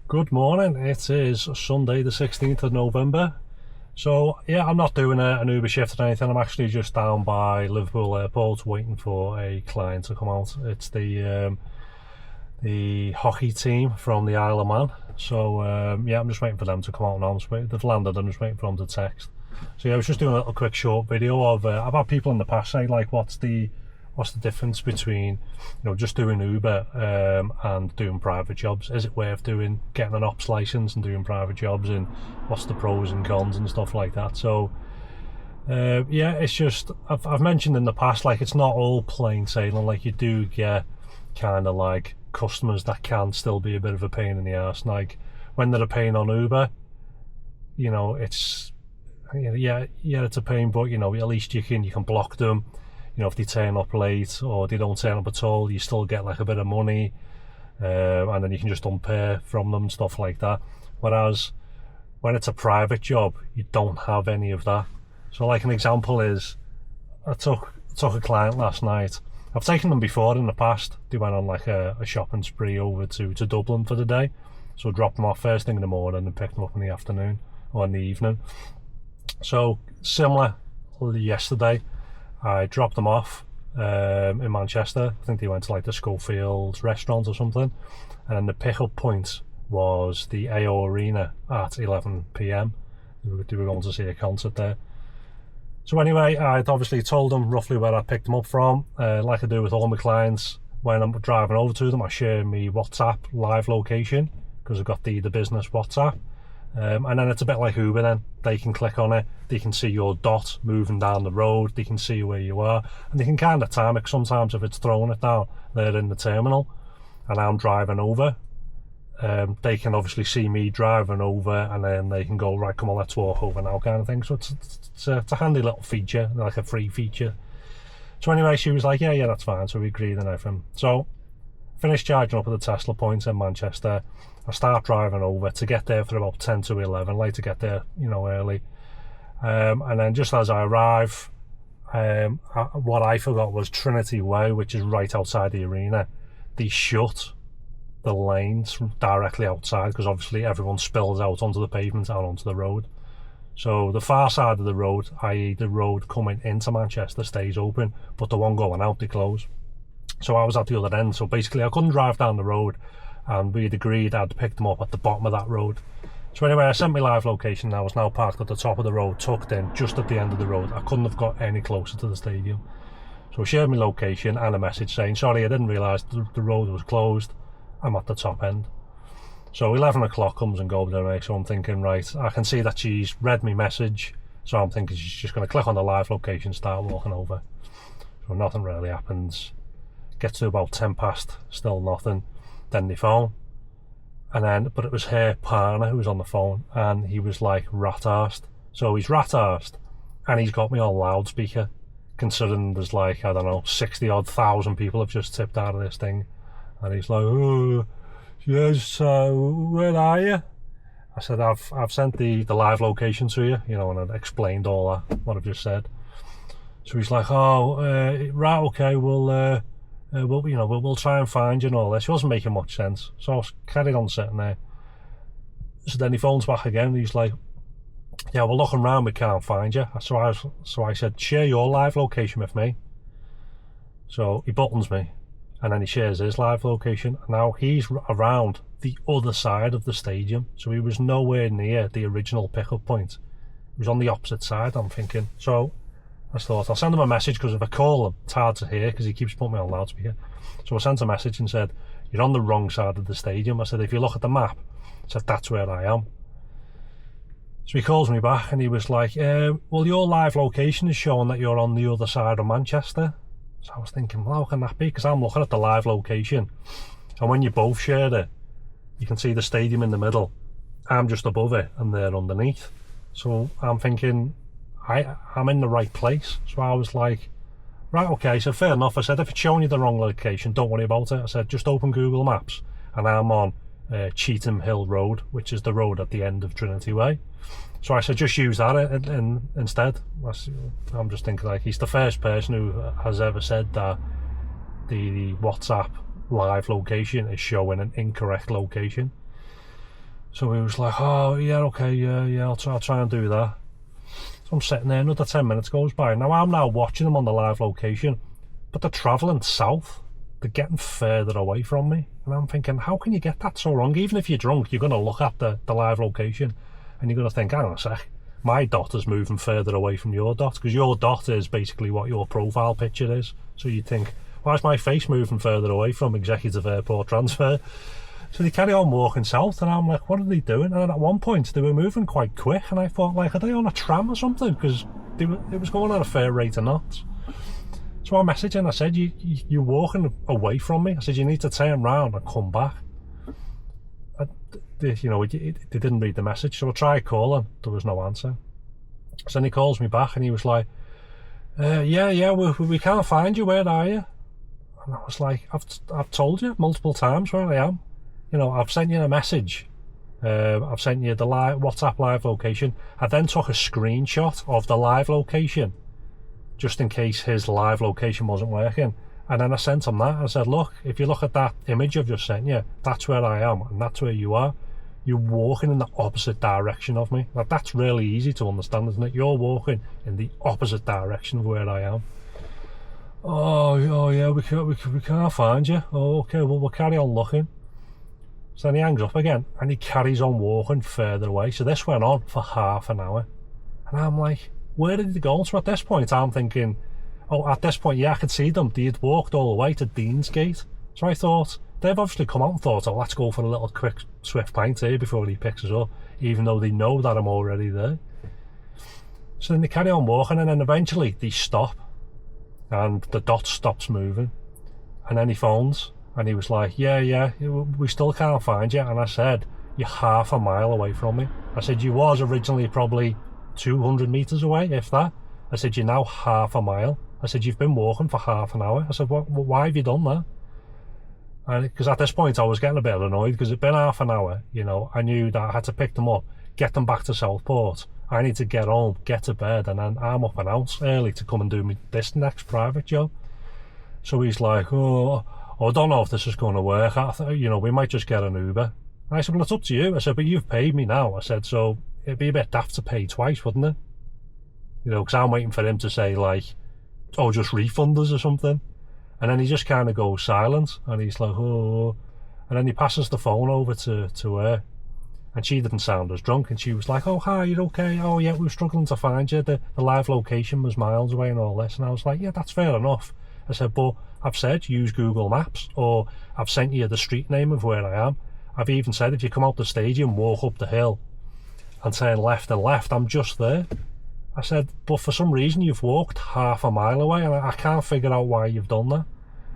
Good morning, it is Sunday the 16th of November. So yeah, I'm not doing an Uber shift or anything. I'm actually just down by Liverpool Airport waiting for a client to come out. It's the hockey team from the Isle of Man. So yeah, I'm just waiting for them to come out now. They've landed, I'm just waiting for them to text. So yeah, I was just doing a little quick short video of I've had people in the past say like what's the difference between just doing Uber and doing private jobs? Is it worth getting an ops license and doing private jobs, and what's the pros and cons and stuff like that? So yeah, it's just I've mentioned in the past, like, it's not all plain sailing. Like, you do get kind of like customers that can still be a bit of a pain in the arse. Like when they're a pain on Uber, it's it's a pain, but at least you can block them. If they turn up late or they don't turn up at all, you still get like a bit of money, and then you can just unpay from them, stuff like that. Whereas when it's a private job, you don't have any of that. So like an example is, I took a client last night. I've taken them before in the past. They went on like a shopping spree over to Dublin for the day. So I dropped them off first thing in the morning and picked them up in the afternoon or in the evening. So similar yesterday, I dropped them off in Manchester. I think they went to like the Schofields restaurant or something, and then the pickup point was the AO Arena at 11 p.m. They were going to see a concert there. So anyway, I'd obviously told them roughly where I picked them up from. Like I do with all my clients, when I'm driving over to them, I share my WhatsApp live location because I've got the business WhatsApp. And then it's a bit like Uber then. They can click on it, they can see your dot moving down the road, they can see where you are, and they can kind of time it. Sometimes if it's throwing it down, they're in the terminal and I'm driving over, they can obviously see me driving over, and then they can go, right, come on, let's walk over now, kind of thing. So it's a handy little feature, like a free feature. So anyway, she was like, yeah, that's fine. So we agreed and everything. So finished charging up at the Tesla point in Manchester. I start driving over to get there for about 10 to 11, like to get there, early. And then just as I arrive, what I forgot was Trinity Way, which is right outside the arena. They shut the lanes directly outside because obviously everyone spills out onto the pavement, out onto the road. So the far side of the road, i.e. the road coming into Manchester, stays open, but the one going out, they close. So I was at the other end, so basically I couldn't drive down the road, and we'd agreed I'd pick them up at the bottom of that road. So anyway, I sent my live location, and I was now parked at the top of the road, tucked in, just at the end of the road. I couldn't have got any closer to the stadium. So I shared my location and a message saying, sorry, I didn't realise the road was closed, I'm at the top end. So 11 o'clock comes and goes anyway, so I'm thinking, right, I can see that she's read my message, so I'm thinking she's just going to click on the live location, start walking over. So nothing really happens. Gets to about 10 past, still nothing. Then they phone, but it was her partner who was on the phone, and he was like rat-arsed. So he's rat-arsed, and he's got me on loudspeaker, considering there's like, I don't know, 60-odd thousand people have just tipped out of this thing. And he's like, oh, yes, where are you? I said, I've sent the live location to you, and I'd explained all that, what I've just said. So he's like, oh, right, okay, we'll try and find you and all this. It wasn't making much sense, so I was carried on sitting there. So then he phones back again, and he's like, yeah, we're looking around, we can't find you. So I said, share your live location with me. So he buttons me, and then he shares his live location. Now he's around the other side of the stadium, so he was nowhere near the original pickup point. He was on the opposite side, I'm thinking. So I thought, I'll send him a message, because if I call him, it's hard to hear because he keeps putting me on loudspeaker. So I sent a message and said, you're on the wrong side of the stadium. I said, if you look at the map, I said, that's where I am. So he calls me back and he was like, well, your live location is showing that you're on the other side of Manchester. So I was thinking, well, how can that be? Because I'm looking at the live location, and when you both share it, you can see the stadium in the middle. I'm just above it and they're underneath. So I'm thinking, I'm in the right place. So I was like, right, okay, so fair enough. I said, if it's showing you the wrong location, don't worry about it. I said, just open Google Maps, and I'm on Cheetham Hill Road, which is the road at the end of Trinity Way. So I said, just use that instead. I'm just thinking, like, he's the first person who has ever said that the WhatsApp live location is showing an incorrect location. So he was like, oh yeah, okay, yeah, I'll try and do that. So I'm sitting there, another 10 minutes goes by. Now I'm now watching them on the live location, but they're travelling south. They're getting further away from me. And I'm thinking, how can you get that so wrong? Even if you're drunk, you're going to look at the live location and you're going to think, hang on a sec, my dot is moving further away from your dot, because your dot is basically what your profile picture is. So you think, why is my face moving further away from executive airport transfer? So they carry on walking south, and I'm like, what are they doing? And at one point, they were moving quite quick, and I thought, like, are they on a tram or something? Because it was going at a fair rate of knots. So I messaged and I said, you're walking away from me. I said, you need to turn round and come back. They didn't read the message, so I tried calling. There was no answer. So then he calls me back, and he was like, yeah, we can't find you. Where are you? And I was like, I've told you multiple times where I am. I've sent you a message. I've sent you the WhatsApp live location. I then took a screenshot of the live location, just in case his live location wasn't working. And then I sent him that. I said, look, if you look at that image I've just sent you, that's where I am, and that's where you are. You're walking in the opposite direction of me. Now, that's really easy to understand, isn't it? You're walking in the opposite direction of where I am. Oh yeah, we can't find you. Oh, okay, well, we'll carry on looking. So then he hangs up again, and he carries on walking further away. So this went on for half an hour. And I'm like, where did he go? So at this point, I'm thinking, at this point, yeah, I could see them. They'd walked all the way to Deansgate. So I thought, they've obviously come out and thought, let's go for a little quick, swift pint here before he picks us up, even though they know that I'm already there. So then they carry on walking, and then eventually they stop, and the dot stops moving. And then he phones. And he was like, yeah, we still can't find you. And I said, you're half a mile away from me. I said, you was originally probably 200 metres away, if that. I said, you're now half a mile. I said, you've been walking for half an hour. I said, why have you done that? And because at this point I was getting a bit annoyed, because it'd been half an hour. I knew that I had to pick them up, get them back to Southport. I need to get home, get to bed, and then I'm up and out early to come and do this next private job. So he's like, I don't know if this is going to work. We might just get an Uber. And I said, well, it's up to you. I said, but you've paid me now. I said, so it'd be a bit daft to pay twice, wouldn't it? Because I'm waiting for him to say, like, just refund us or something. And then he just kind of goes silent. And he's like, oh. And then he passes the phone over to her. And she didn't sound as drunk. And she was like, oh, hi, you're okay? Oh, yeah, we were struggling to find you. The live location was miles away and all this. And I was like, yeah, that's fair enough. I said, but I've said use Google Maps, or I've sent you the street name of where I am. I've even said if you come out the stadium, walk up the hill and turn left and left, I'm just there. I said, but for some reason you've walked half a mile away, and I can't figure out why you've done that.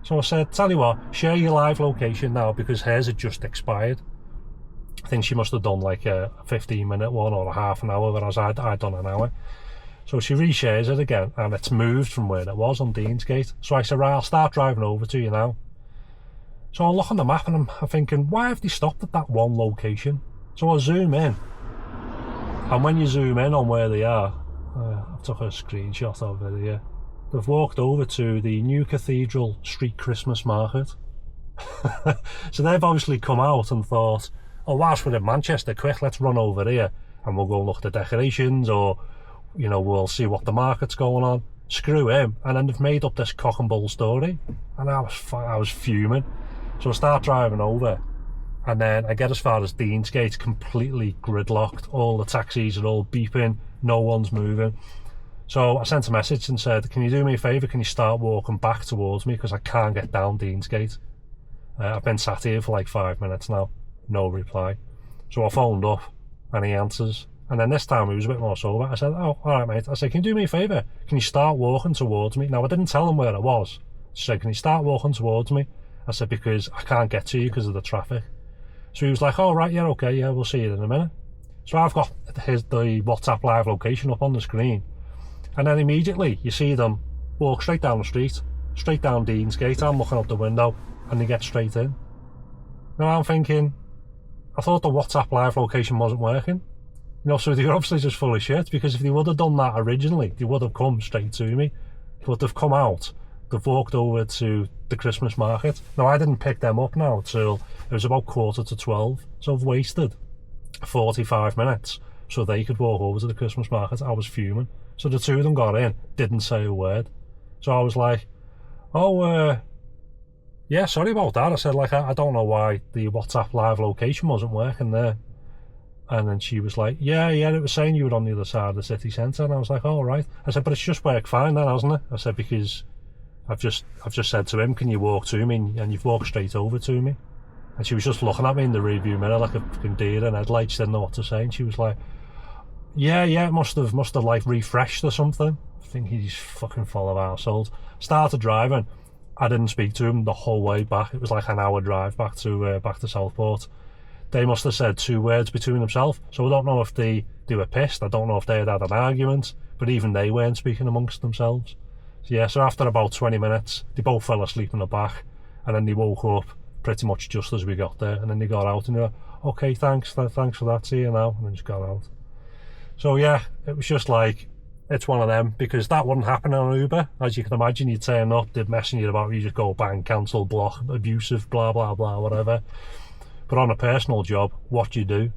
So I said, tell you what, share your live location now, because hers had just expired. I think she must have done like a 15-minute one or a half an hour, whereas I'd done an hour. So she reshares it again, and it's moved from where it was on Deansgate. So I said, right, I'll start driving over to you now. So I look on the map, and I'm thinking, why have they stopped at that one location? So I zoom in, and when you zoom in on where they are, I took a screenshot of it here. They've walked over to the New Cathedral Street Christmas Market. So they've obviously come out and thought, whilst we're in Manchester, quick, let's run over here, and we'll go and look at the decorations, or we'll see what the market's going on. Screw him. And then they've made up this cock and bull story, and I was fuming. So I start driving over, and then I get as far as Deansgate, completely gridlocked. All the taxis are all beeping, no one's moving. So I sent a message and said, can you do me a favour, can you start walking back towards me, because I can't get down Deansgate. I've been sat here for like 5 minutes now, no reply. So I phoned up, and he answers. And then this time he was a bit more sober. I said, alright mate. I said, can you do me a favour? Can you start walking towards me? Now I didn't tell him where I was. I said, can you start walking towards me? I said, because I can't get to you because of the traffic. So he was like, oh right, yeah, okay, yeah, we'll see you in a minute. So I've got the WhatsApp live location up on the screen. And then immediately you see them walk straight down the street, straight down Deansgate. I'm looking out the window, and they get straight in. Now I'm thinking, I thought the WhatsApp live location wasn't working. So they were obviously just full of shit, because if they would have done that originally, they would have come straight to me. But they've come out, they've walked over to the Christmas market. Now I didn't pick them up now till it was about 11:45, so I've wasted 45 minutes so they could walk over to the Christmas market. I was fuming. So the two of them got in, didn't say a word. So I was like, oh, yeah, sorry about that. I said, like, I don't know why the WhatsApp live location wasn't working there. And then she was like, yeah, it was saying you were on the other side of the city centre. And I was like, oh, right. I said, but it's just worked fine then, hasn't it? I said, because I've just said to him, can you walk to me? And you've walked straight over to me. And she was just looking at me in the rearview mirror like a fucking deer in headlights, didn't know what to say. And she was like, yeah, it must have like refreshed or something. I think he's fucking full of arseholes. Started driving. I didn't speak to him the whole way back. It was like an hour drive back to Southport. They must have said 2 words between themselves. So I don't know if they were pissed. I don't know if they had an argument. But even they weren't speaking amongst themselves. So yeah, so after about 20 minutes, they both fell asleep in the back. And then they woke up pretty much just as we got there. And then they got out and they were like, okay, thanks for that, see you now. And then just got out. So yeah, it was just like, it's one of them, because that wouldn't happen on Uber. As you can imagine, you turn up, they're messing you about, you just go bang, cancel, block, abusive, blah, blah, blah, whatever. But on a personal job, what do you do?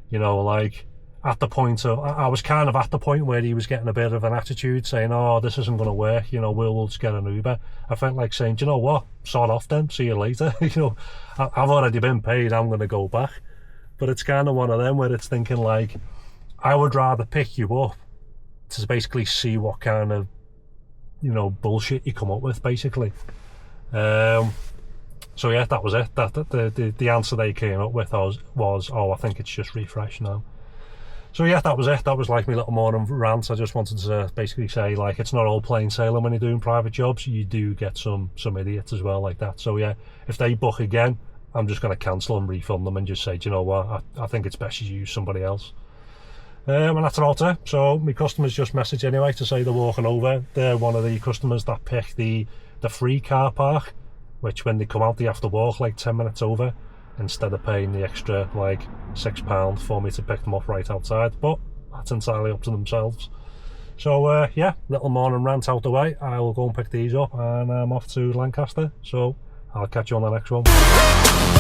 You know, like, at the point of, I was kind of at the point where he was getting a bit of an attitude, saying, oh, this isn't going to work, you know, we'll just get an Uber. I felt like saying, do you know what, sod off then, see you later. You know, I've already been paid, I'm going to go back. But it's kind of one of them where it's thinking like, I would rather pick you up to basically see what kind of, you know, bullshit you come up with, basically. So yeah, that was it. The answer they came up with was, oh, I think it's just refresh now. So yeah, that was it. That was like my little morning rant. I just wanted to basically say, like, it's not all plain sailing when you're doing private jobs. You do get some idiots as well like that. So yeah, if they book again, I'm just going to cancel and refund them and just say, do you know what, I think it's best you use somebody else. And that's about it. So my customers just messaged anyway to say they're walking over. They're one of the customers that pick the free car park, which when they come out they have to walk like 10 minutes over instead of paying the extra like £6 for me to pick them up right outside. But that's entirely up to themselves. So yeah, little morning rant out the way. I will go and pick these up and I'm off to Lancaster. So I'll catch you on the next one.